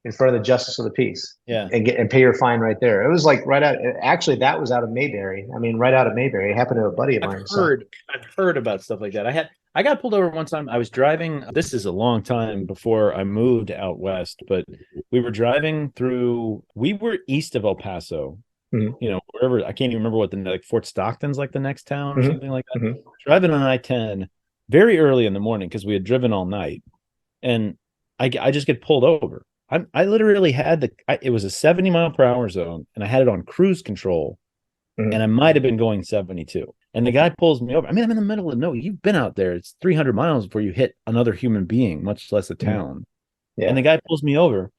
in front of the justice of the peace. Yeah. And pay your fine right there. It was like right out. Actually, that was out of Mayberry. I mean, right out of Mayberry. It happened to a buddy of mine. I've heard about stuff like that. I got pulled over one time. I was driving. This is a long time before I moved out west, but we were driving through. We were east of El Paso. Mm-hmm. You know, wherever, I can't even remember what like Fort Stockton's like the next town or Mm-hmm. something like that. Mm-hmm. Driving on I-10 very early in the morning because we had driven all night, and I just get pulled over. I literally had it was a 70-mile-per-hour zone, and I had it on cruise control, Mm-hmm. and I might have been going 72. And the guy pulls me over. I mean, I'm in the middle of nowhere. You've been out there. It's 300 miles before you hit another human being, much less a town. Yeah. And the guy pulls me over,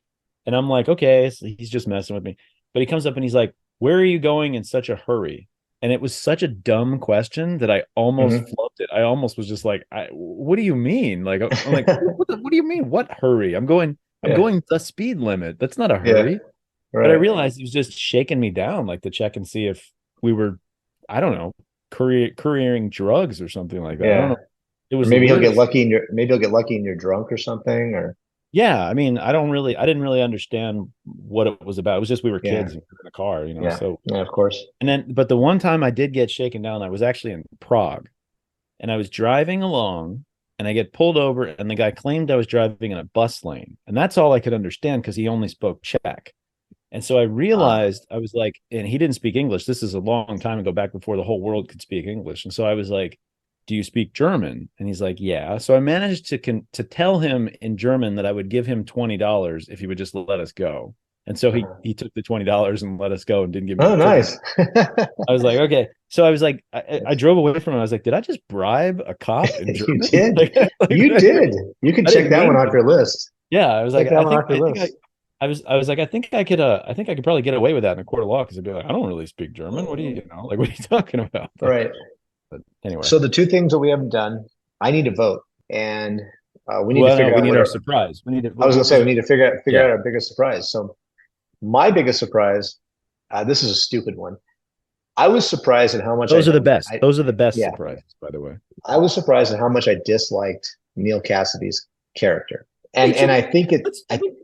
and I'm like, okay, so he's just messing with me. But he comes up and he's like, where are you going in such a hurry? And it was such a dumb question that I almost flubbed it. I almost was just like, what do you mean? Like, I'm like, what do you mean? What hurry? I'm going the speed limit. That's not a hurry. Yeah. Right. But I realized he was just shaking me down, like to check and see if we were, I don't know, couriering drugs or something like that. Yeah. I don't know. It was, or maybe he'll get lucky and you're drunk or something, or yeah. I mean, I didn't really understand what it was about. It was just we were kids and we were in a car, you know. Yeah. So yeah, of course. And then, but the one time I did get shaken down, I was actually in Prague, and I was driving along, and I get pulled over, and the guy claimed I was driving in a bus lane, and that's all I could understand because he only spoke Czech. And so I realized I was like, and he didn't speak English. This is a long time ago, back before the whole world could speak English. And so I was like, do you speak German? And he's like, yeah. So I managed to tell him in German that I would give him $20 if he would just let us go. And so he took the $20 and let us go and didn't give me. Oh, nice. I was like, okay. So I was like, I drove away from him. I was like, did I just bribe a cop in German? You did. You did. You can check that one off your list. Yeah, I was like, I was like, I think I could probably get away with that in a court of law because I'd be like, I don't really speak German. What do you know? Like, what are you talking about? Right. But anyway. So the two things that we haven't done, I need to vote, and we need to figure out. We need our surprise. We need to. I was gonna say we need to figure out our biggest surprise. So my biggest surprise, this is a stupid one. I was surprised at how much. Those are the best. Those are the best surprises, by the way. I was surprised at how much I disliked Neil Cassidy's character. And I think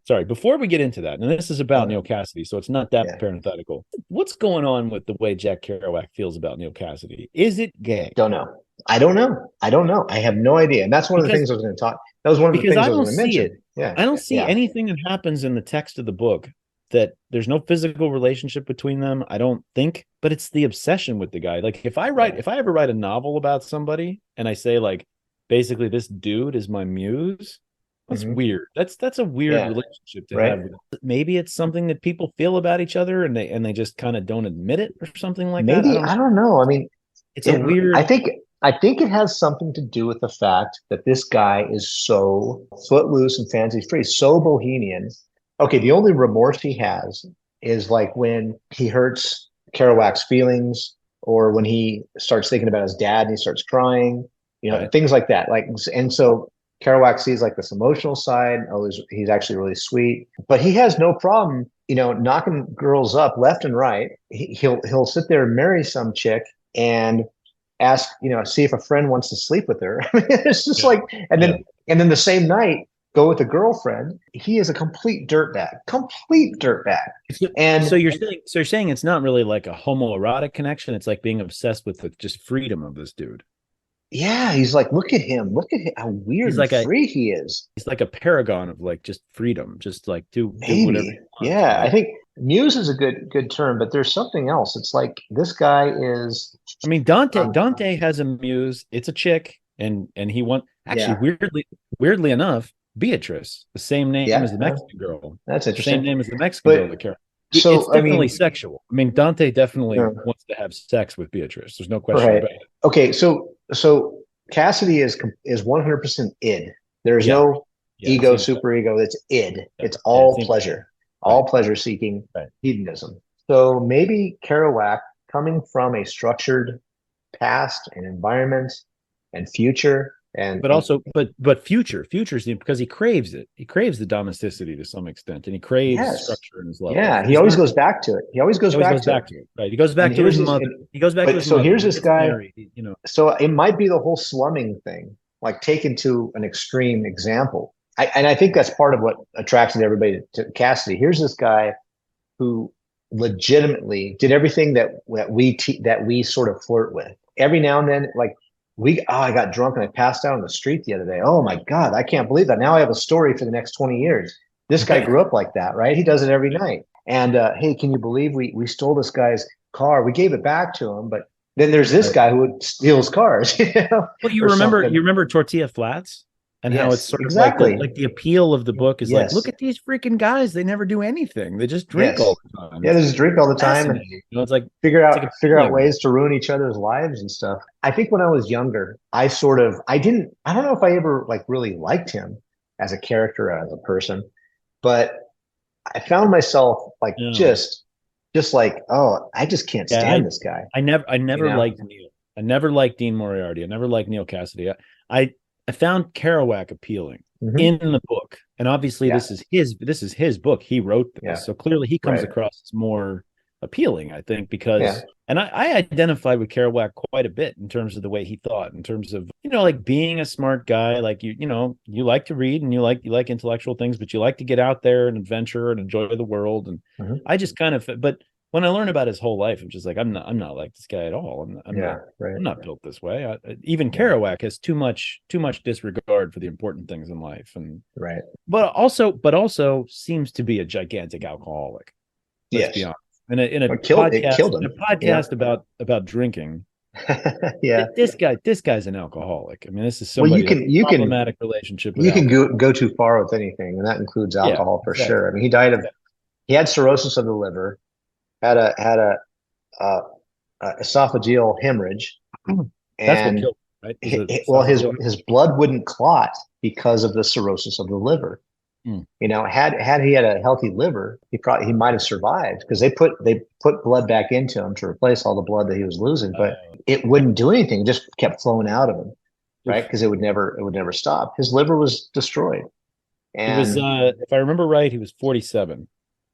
sorry, before we get into that, and this is about Neil Cassidy, so it's not that parenthetical. What's going on with the way Jack Kerouac feels about Neil Cassidy? Is it gay? Don't know. I don't know. I have no idea. And that's one of the things I was going to talk. That was one of the things I was going to mention. Yeah. I don't see anything that happens in the text of the book that there's no physical relationship between them. I don't think, but it's the obsession with the guy. Like if I ever write a novel about somebody and I say like, basically this dude is my muse. That's weird. That's a weird relationship to have. Maybe it's something that people feel about each other and they just kind of don't admit it or something like that. Maybe I don't know. I mean, it's a weird. I think it has something to do with the fact that this guy is so footloose and fancy free, so bohemian. Okay, the only remorse he has is like when he hurts Kerouac's feelings, or when he starts thinking about his dad and he starts crying. You know, things like that. Like, and so Kerouac sees like this emotional side. Oh, he's actually really sweet, but he has no problem, you know, knocking girls up left and right. He'll sit there and marry some chick and ask, you know, see if a friend wants to sleep with her. I mean, it's just like, and then the same night go with a girlfriend. He is a complete dirtbag. And so you're saying it's not really like a homoerotic connection. It's like being obsessed with the just freedom of this dude. Yeah, he's like, look at him, how weird and free he is. He's like a paragon of like just freedom, just like do whatever he wants. Yeah, I think muse is a good term, but there's something else. It's like this guy is. I mean, Dante has a muse. It's a chick, and he weirdly enough, Beatrice, the same name as the Mexican girl. That's interesting. The same name as the Mexican girl. That So it's definitely sexual. I mean, Dante definitely wants to have sex with Beatrice. There's no question about it. Okay, so Cassidy is 100% id. There's no ego, superego. It's id. It's all pleasure, all pleasure seeking hedonism. So maybe Kerouac, coming from a structured past and environment and future. But future because he craves it. He craves the domesticity to some extent, and he craves structure in his life. Yeah, he always goes back to it. He always goes back to it. Right. He goes back to his mother. He goes back to his mother. So here's this guy. You know. So it might be the whole slumming thing, like taken to an extreme example. and I think that's part of what attracted everybody to Cassidy. Here's this guy who legitimately did everything that we sort of flirt with. Every now and then, like I got drunk and I passed out on the street the other day. Oh my God, I can't believe that. Now I have a story for the next 20 years. This guy grew up like that, right? He does it every night. And hey, can you believe we stole this guy's car? We gave it back to him, but then there's this guy who steals cars. Well, you remember Tortilla Flats? And how it's sort of like the appeal of the book is like, look at these freaking guys. They never do anything. They just drink all the time. Yeah, they just drink all the time. And, it's like figure out ways to ruin each other's lives and stuff. I think when I was younger, I don't know if I ever like really liked him as a character, as a person, but I found myself like just like, oh, I just can't stand this guy. I never liked Neil. I never liked Dean Moriarty. I never liked Neil Cassidy. I found Kerouac appealing in the book, and obviously this is his book. He wrote this, so clearly he comes across as more appealing, I think, because and I identified with Kerouac quite a bit in terms of the way he thought, in terms of like being a smart guy, like you like to read and you like intellectual things, but you like to get out there and adventure and enjoy the world. And I just kind of, but when I learned about his whole life, I'm just like, I'm not like this guy at all. I'm not built this way. Even Kerouac has too much disregard for the important things in life, and but also seems to be a gigantic alcoholic. Let's be honest. In a podcast about drinking. This guy's an alcoholic. I mean, this is somebody you can problematic relationship. You can go too far with anything, and that includes alcohol for sure. I mean, he had cirrhosis of the liver. Had a esophageal hemorrhage, and that's what killed him, right? His blood wouldn't clot because of the cirrhosis of the liver. Had he had a healthy liver, he might have survived, because they put blood back into him to replace all the blood that he was losing, but it wouldn't do anything. It just kept flowing out of him, right? Because it would never stop. His liver was destroyed. And he was, if I remember right, he was 47.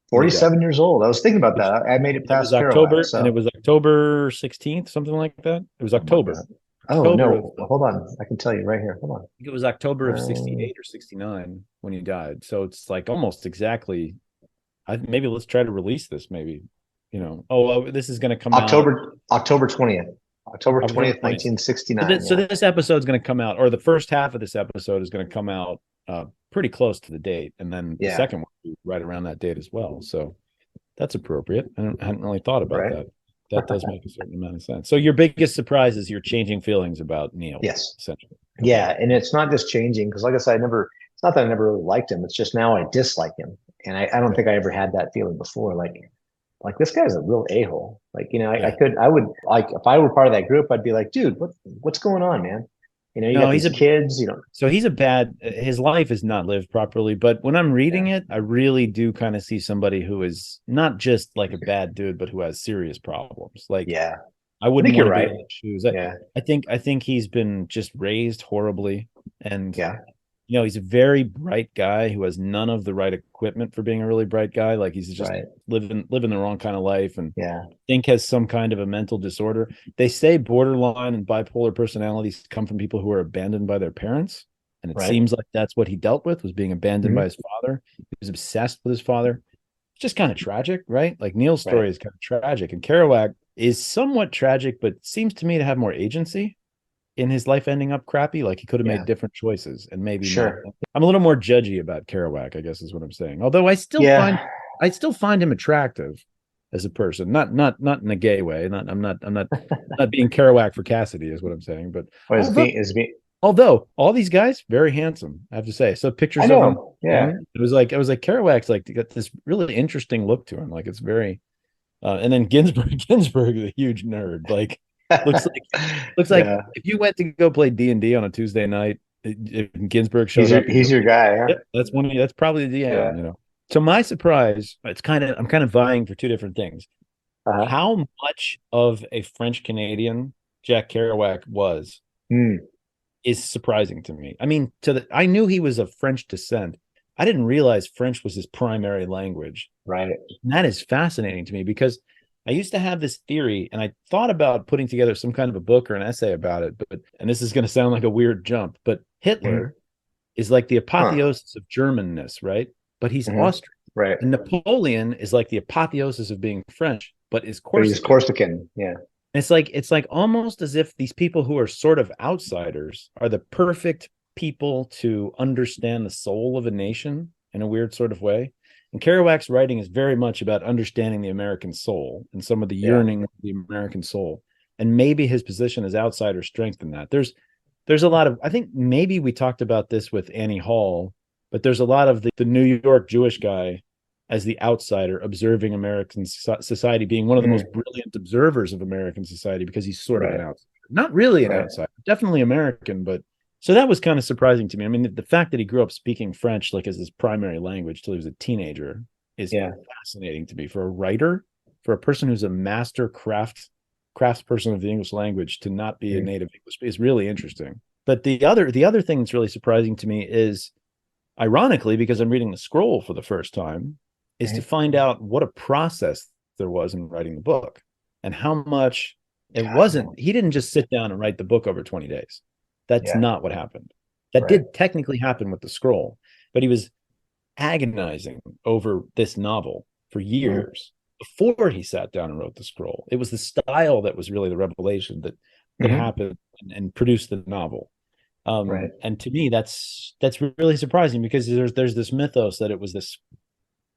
47 years old. I was thinking about that. I made it past October, and it was October 16th, something like that. It was October. No, hold on. I can tell you right here. Hold on. I think it was October of 68 or 69 when he died. So it's like almost exactly. Maybe let's try to release this. Maybe, this is going to come out October 20th. October 20th, 1969. So this episode is going to come out, or the first half of this episode is going to come out pretty close to the date, and then the second one will be right around that date as well. So that's appropriate. I hadn't really thought about that. That does make a certain amount of sense. So your biggest surprise is you're changing feelings about Neil. Yes, essentially. Yeah, and it's not just changing, because like I said, it's not that I never really liked him. It's just now I dislike him, and I don't think I ever had that feeling before. Like this guy's a real a-hole. I would if I were part of that group, I'd be like, dude, what's going on, man? Got these kids, So his life is not lived properly. But when I'm reading it, I really do kind of see somebody who is not just like a bad dude, but who has serious problems. I wouldn't want to be in his shoes. I think he's been just raised horribly, and he's a very bright guy who has none of the right equipment for being a really bright guy. Like he's just living the wrong kind of life, and I think has some kind of a mental disorder. They say borderline and bipolar personalities come from people who are abandoned by their parents. And it seems like that's what he dealt with, was being abandoned by his father. He was obsessed with his father. It's just kind of tragic, right? Like Neil's story is kind of tragic, and Kerouac is somewhat tragic, but seems to me to have more agency in his life ending up crappy. Like he could have made different choices, and maybe not. I'm a little more judgy about Kerouac, I guess is what I'm saying. Although I still find him attractive as a person, not in a gay way. I'm not being Kerouac for Cassidy is what I'm saying. But although all these guys very handsome, I have to say. So pictures of him, it was like Kerouac's like got this really interesting look to him. Like it's very, and then Ginsberg is a huge nerd. Like. looks like if you went to go play D&D on a Tuesday night, if Ginsberg shows up, he's your guy. That's that's probably the DM. To my surprise, I'm kind of vying for two different things. How much of a French Canadian Jack Kerouac was is surprising to me. I mean, I knew he was of French descent. I didn't realize French was his primary language. Right. And that is fascinating to me, because I used to have this theory, and I thought about putting together some kind of a book or an essay about it, and this is going to sound like a weird jump, but Hitler is like the apotheosis of Germanness, right? But he's Austrian. Right. And Napoleon is like the apotheosis of being French, but is Corsican. But he's Corsican, yeah. It's like almost as if these people who are sort of outsiders are the perfect people to understand the soul of a nation in a weird sort of way. And Kerouac's writing is very much about understanding the American soul and some of the yearning of the American soul. And maybe his position as outsider strengthened that. There's a lot of, I think maybe we talked about this with Annie Hall, but there's a lot of the New York Jewish guy as the outsider observing American society, being one of the most brilliant observers of American society because he's sort of an outsider. Not really an outsider, definitely American, but so that was kind of surprising to me. I mean, the fact that he grew up speaking French like as his primary language till he was a teenager is fascinating to me for a writer, for a person who's a master craftsperson of the English language to not be a native English is really interesting. But the other thing that's really surprising to me is, ironically, because I'm reading the scroll for the first time, is to find out what a process there was in writing the book and how much it wasn't. He didn't just sit down and write the book over 20 days. That's not what happened. That did technically happen with the scroll, but he was agonizing over this novel for years before he sat down and wrote the scroll. It was the style that was really the revelation that happened and produced the novel. And to me, that's really surprising because there's this mythos that it was this,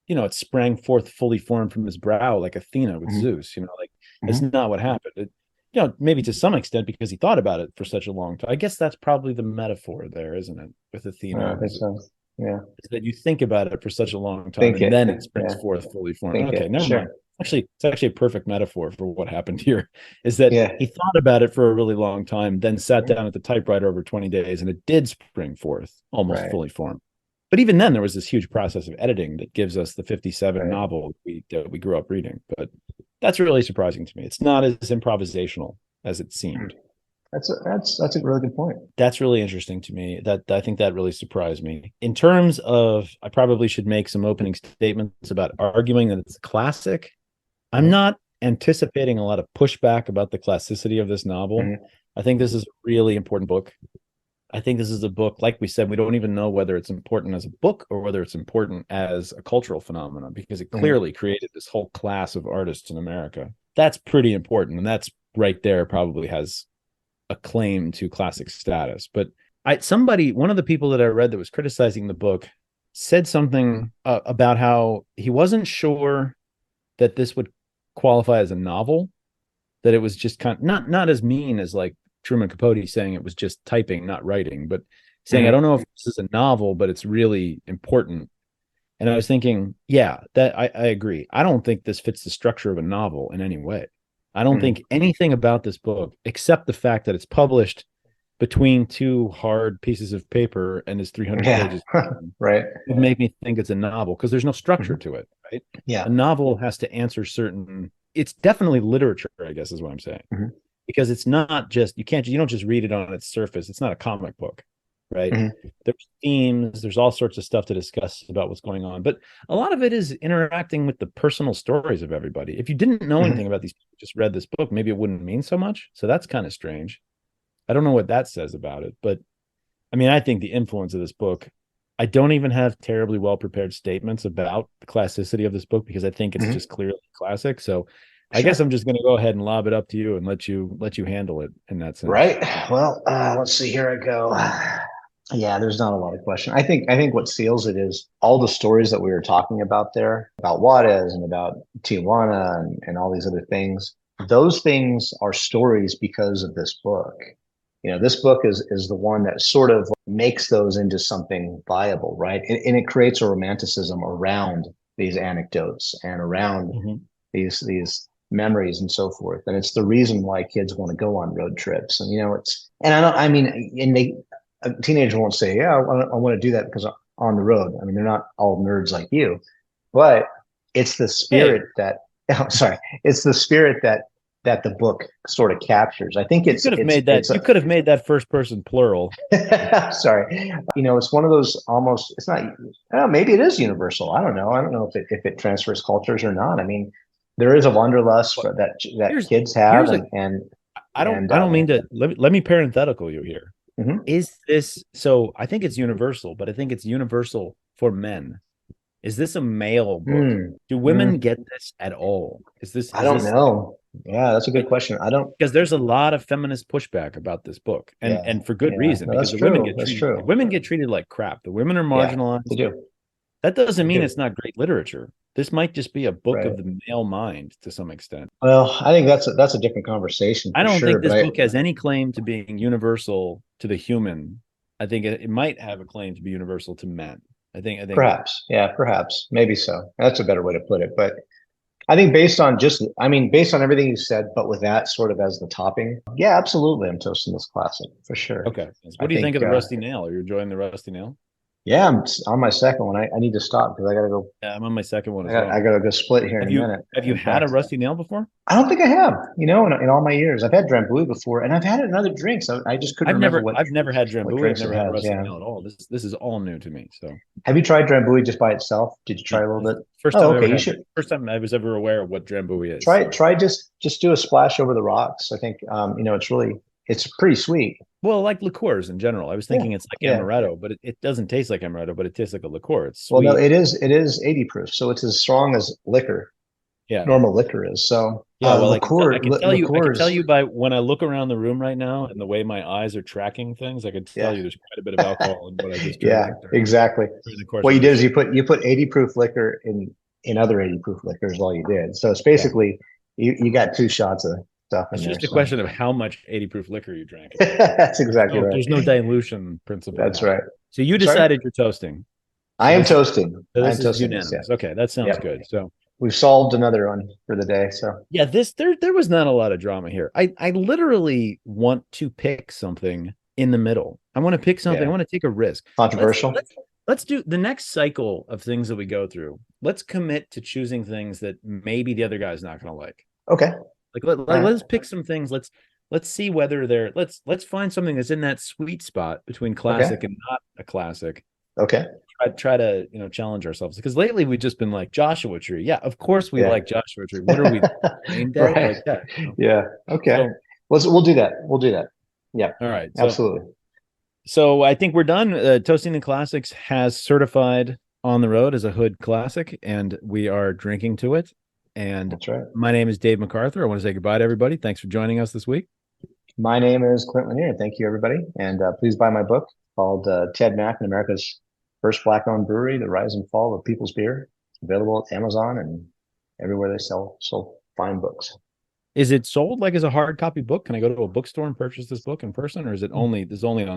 it sprang forth fully formed from his brow like Athena with Zeus. Like that's not what happened. Maybe to some extent because he thought about it for such a long time. I guess that's probably the metaphor there, isn't it? With Athena, I think so. Yeah, is that you think about it for such a long time and then it springs forth fully formed. Okay, never mind. Actually, it's actually a perfect metaphor for what happened here. Is that he thought about it for a really long time, then sat down at the typewriter over 20 days, and it did spring forth almost fully formed. But even then, there was this huge process of editing that gives us the 57 novel that we grew up reading. But that's really surprising to me. It's not as improvisational as it seemed. That's a really good point. That's really interesting to me. That I think that really surprised me. In terms of, I probably should make some opening statements about arguing that it's a classic. I'm not anticipating a lot of pushback about the classicity of this novel. I think this is a really important book. I think this is a book, like we said, we don't even know whether it's important as a book or whether it's important as a cultural phenomenon because it clearly created this whole class of artists in America. That's pretty important. And that's right there probably has a claim to classic status. But one of the people that I read that was criticizing the book said something about how he wasn't sure that this would qualify as a novel, that it was just kind of not as mean as like Truman Capote saying it was just typing, not writing, but saying, I don't know if this is a novel, but it's really important. And I was thinking, that I agree. I don't think this fits the structure of a novel in any way. I don't think anything about this book, except the fact that it's published between two hard pieces of paper and is 300 pages, would make me think it's a novel because there's no structure to it, right? Yeah. A novel has to answer it's definitely literature, I guess is what I'm saying. Because it's not just, you don't just read it on its surface. It's not a comic book, right? There's themes, there's all sorts of stuff to discuss about what's going on. But a lot of it is interacting with the personal stories of everybody. If you didn't know anything about these people, just read this book, maybe it wouldn't mean so much. So that's kind of strange. I don't know what that says about it. But I mean, I think the influence of this book, I don't even have terribly well-prepared statements about the classicity of this book because I think it's just clearly classic. So I guess I'm just going to go ahead and lob it up to you and let you handle it in that sense. Right. Well, let's see. Here I go. Yeah, there's not a lot of question. I think what seals it is all the stories that we were talking about there, about Juarez and about Tijuana and all these other things. Those things are stories because of this book. This book is the one that sort of makes those into something viable, right? And it creates a romanticism around these anecdotes and around these memories and so forth. And it's the reason why kids want to go on road trips. And, a teenager won't say, I want to do that because I'm on the road. I mean, they're not all nerds like you, but it's the spirit it's the spirit that the book sort of captures. I think you could have made that first person plural. Sorry. It's one of those almost, it's not, maybe it is universal. I don't know if it transfers cultures or not. I mean, there is a wanderlust that kids have, I don't mean to. Let me parenthetical you here. Is this, so I think it's universal, but I think it's universal for men. Is this a male book? Do women get this at all? I don't know. Yeah, that's a good question. I don't, because there's a lot of feminist pushback about this book, and for good reason. No, because women get treated like crap. The women are marginalized. They do. That doesn't mean it's not great literature. This might just be a book of the male mind to some extent. Well, I think that's a different conversation. I don't think this book has any claim to being universal to the human. I think it might have a claim to be universal to men. I think perhaps, maybe so. That's a better way to put it. But I think based on everything you said, but with that sort of as the topping, yeah, absolutely, I'm toasting this classic for sure. Okay. What do you think of the Rusty Nail? Are you enjoying the Rusty Nail? Yeah, I'm on my second one. I need to stop because I got to go. Yeah, I'm on my second one. I got to go split here in a minute. Have you had a Rusty Nail before? I don't think I have. In all my years, I've had Drambuie before, and I've had it in other drinks. I just couldn't remember what. I've never had Drambuie. I've never had Rusty Nail at all. This is all new to me. So, have you tried Drambuie just by itself? Did you try a little bit? First time I was ever aware of what Drambuie is. Try just do a splash over the rocks. I think it's pretty sweet. Well, like liqueurs in general. I was thinking it's like amaretto, but it doesn't taste like amaretto, but it tastes like a liqueur. It's sweet. Well, no, it is 80 proof, so it's as strong as liquor. Yeah, normal liquor is. So liqueur. I can tell you by when I look around the room right now and the way my eyes are tracking things. I can tell you there's quite a bit of alcohol in what I just drank. Yeah, exactly. What you did is you put 80 proof liquor in other 80 proof liquor is all you did. So it's basically you got 2 shots of. It's just a question of how much 80 proof liquor you drank. That's exactly right. There's no dilution principle. That's right. So you decided you're toasting. I am toasting. So this is unanimous. Okay, that sounds good. So we've solved another one for the day. So yeah, there was not a lot of drama here. I literally want to pick something in the middle. I want to pick something. I want to take a risk. Controversial. Let's do the next cycle of things that we go through. Let's commit to choosing things that maybe the other guy's not going to like. Okay. Let's pick some things. Let's see whether let's find something that's in that sweet spot between classic and not a classic. Okay. Try to challenge ourselves, because lately we've just been like Joshua Tree. Yeah, of course we like Joshua Tree. What are we named at? Right. Like that, Yeah. Okay. So, we'll do that. Yeah. All right. Absolutely. So I think we're done. Toasting the Classics has certified On the Road as a Hood Classic, and we are drinking to it. And that's right. My name is Dave McArthur. I want to say goodbye to everybody. Thanks for joining us this week. My name is Clint Lanier. Thank you, everybody. And please buy my book called Ted Mack and America's First Black-Owned Brewery, The Rise and Fall of People's Beer. It's available at Amazon and everywhere they sell fine books. Is it sold like as a hard copy book? Can I go to a bookstore and purchase this book in person, or is it only on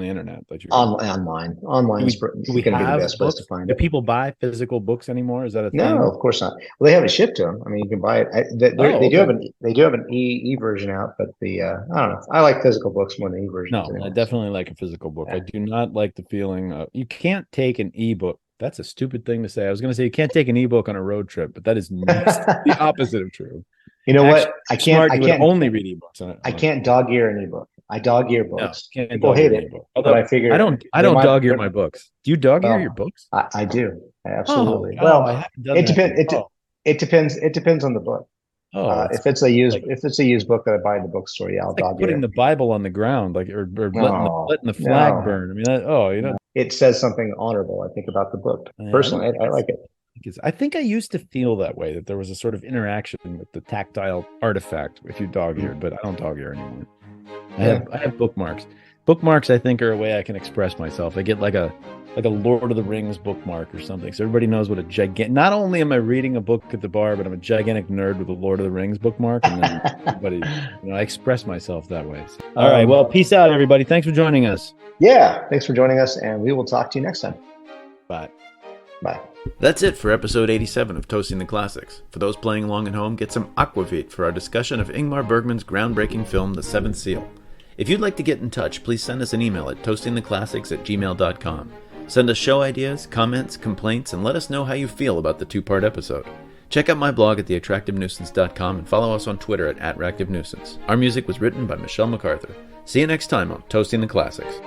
the internet that you online? Online is going to be the best place to find it. Do people buy physical books anymore? Is that a thing? No, of course not. Well, they have it shipped to them. I mean, you can buy it. They do have an e version out, but I don't know. I like physical books more than e versions. No, I definitely like a physical book. Yeah. I do not like the feeling of, you can't take an ebook. That's a stupid thing to say. I was going to say you can't take an ebook on a road trip, but that is the opposite of true. You know what? I can't only read ebooks. I can't dog ear an ebook. I dog ear books. No, people hate it. But I figure I don't dog ear my books. Do you dog ear your books? I do. Absolutely. It depends. It depends on the book. If it's a used book that I buy in the bookstore, I'll dog ear. Putting the Bible on the ground, or letting the flag burn. I mean, it says something honorable, I think, about the book. Personally, I like it. I think I used to feel that way, that there was a sort of interaction with the tactile artifact if you dog eared, but I don't dog ear anymore. I have bookmarks. Bookmarks, I think, are a way I can express myself. I get like a Lord of the Rings bookmark or something, so everybody knows what a gigantic. Not only am I reading a book at the bar, but I'm a gigantic nerd with a Lord of the Rings bookmark, and then everybody, I express myself that way. So. All right, well, peace out, everybody. Thanks for joining us. Yeah, thanks for joining us, and we will talk to you next time. Bye. Bye. That's it for episode 87 of Toasting the Classics. For those playing along at home, get some aquavit for our discussion of Ingmar Bergman's groundbreaking film, The Seventh Seal. If you'd like to get in touch, please send us an email at toastingtheclassics@gmail.com. Send us show ideas, comments, complaints, and let us know how you feel about the 2-part episode. Check out my blog at theattractivenuisance.com and follow us on Twitter at @ractivenuisance. Our music was written by Michelle McArthur. See you next time on Toasting the Classics.